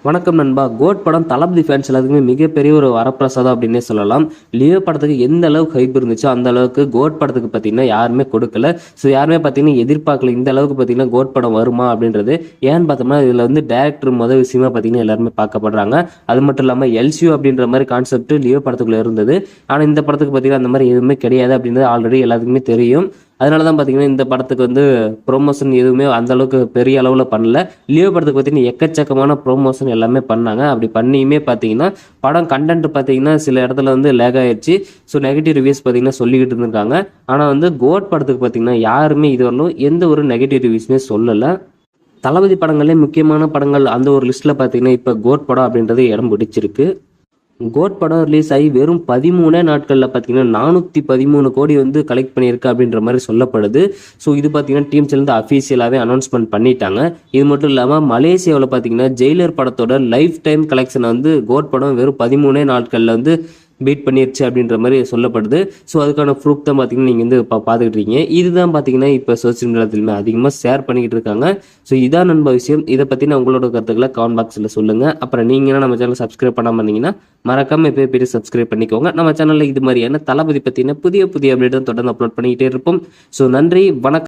வணக்கம் நண்பா. கோட் படம் தளபதி ஃபேன்ஸ் எல்லாத்துக்குமே மிகப்பெரிய ஒரு வரப்பிரசாதம் அப்படின்னே சொல்லலாம். லியோ படத்துக்கு எந்த அளவுக்கு ஹைப் இருந்துச்சோ அந்த அளவுக்கு கோட் படத்துக்கு பார்த்தீங்கன்னா யாருமே கொடுக்கல. ஸோ யாருமே பார்த்தீங்கன்னா எதிர்பார்க்கல இந்த அளவுக்கு பார்த்தீங்கன்னா கோட் படம் வருமா அப்படின்றது. ஏன்னு பார்த்தோம்னா இதில் வந்து டேரக்டர் முதல் விஷயமா பார்த்தீங்கன்னா எல்லாருமே பார்க்கப்படுறாங்க. அது மட்டும் இல்லாமல் எல்சியூ அப்படின்ற மாதிரி கான்செப்ட் லியோ படத்துக்குள்ள இருந்தது. ஆனால் இந்த படத்துக்கு பார்த்தீங்கன்னா அந்த மாதிரி எதுவுமே கிடையாது அப்படின்றது ஆல்ரெடி எல்லாத்துக்குமே தெரியும். அதனால தான் பார்த்தீங்கன்னா இந்த படத்துக்கு வந்து ப்ரொமோஷன் எதுவுமே அந்த அளவுக்கு பெரிய அளவில் பண்ணல. லியோ படத்துக்கு பார்த்தீங்கன்னா எக்கச்சக்கமான ப்ரொமோஷன் எல்லாமே பண்ணாங்க. அப்படி பண்ணியுமே பார்த்தீங்கன்னா படம் கண்டென்ட் பார்த்தீங்கன்னா சில இடத்துல வந்து லேக் ஆயிடுச்சு. ஸோ நெகட்டிவ் ரிவ்யூஸ் பார்த்தீங்கன்னா சொல்லிக்கிட்டு இருந்திருக்காங்க. ஆனால் வந்து கோட் படத்துக்கு பார்த்தீங்கன்னா யாருமே இதுவரையிலும் எந்த ஒரு நெகட்டிவ் ரிவ்யூஸுமே சொல்லலை. தளபதி படங்களே முக்கியமான படங்கள் அந்த ஒரு லிஸ்ட்டில் பார்த்தீங்கன்னா இப்போ கோட் படம் அப்படின்றது இடம் பிடிச்சிருக்கு. கோட் படம் ரிலீஸ் ஆகி வெறும் 13 நாட்களில் பார்த்தீங்கன்னா 413 கோடி வந்து கலெக்ட் பண்ணியிருக்கு அப்படின்ற மாதிரி சொல்லப்படுது. ஸோ இது பார்த்தீங்கன்னா டீம்ஸ்லேருந்து அஃபீஷியலாகவே அனௌன்ஸ்மெண்ட் பண்ணிட்டாங்க. இது மட்டும் இல்லாமல் மலேசியாவில் பார்த்தீங்கன்னா ஜெயிலர் படத்தோட லைஃப் டைம் கலெக்ஷனை வந்து கோட் படம் வெறும் 13 நாட்களில் வந்து பீட் பண்ணிருச்சு அப்படின்ற மாதிரி சொல்லப்படுது. ஸோ அதுக்கான ப்ரூஃப் தான் பார்த்தீங்கன்னா நீங்கள் வந்து இப்போ பார்த்துக்கிட்டு இருக்கீங்க. இதுதான் பார்த்தீங்கன்னா இப்போ சோசியல் மீடியாத்திலுமே அதிகமாக ஷேர் பண்ணிக்கிட்டு இருக்காங்க. ஸோ இதான் நண்பா விஷயம். இதை பற்றின உங்களோட கருத்துக்களை கமெண்ட் பாக்ஸில் சொல்லுங்கள். அப்புறம் நீங்கள் நம்ம சேனல் சப்ஸ்கிரைப் பண்ணாமல் இருந்தீங்கன்னா மறக்காம இப்போ பெரிய சப்ஸ்கிரைப் பண்ணிக்கோங்க. நம்ம சேனலில் இது மாதிரியான தளபதி பற்றின புதிய புதிய அப்டேட் தொடர்ந்து அப்லோட் பண்ணிக்கிட்டே இருப்போம். ஸோ நன்றி, வணக்கம்.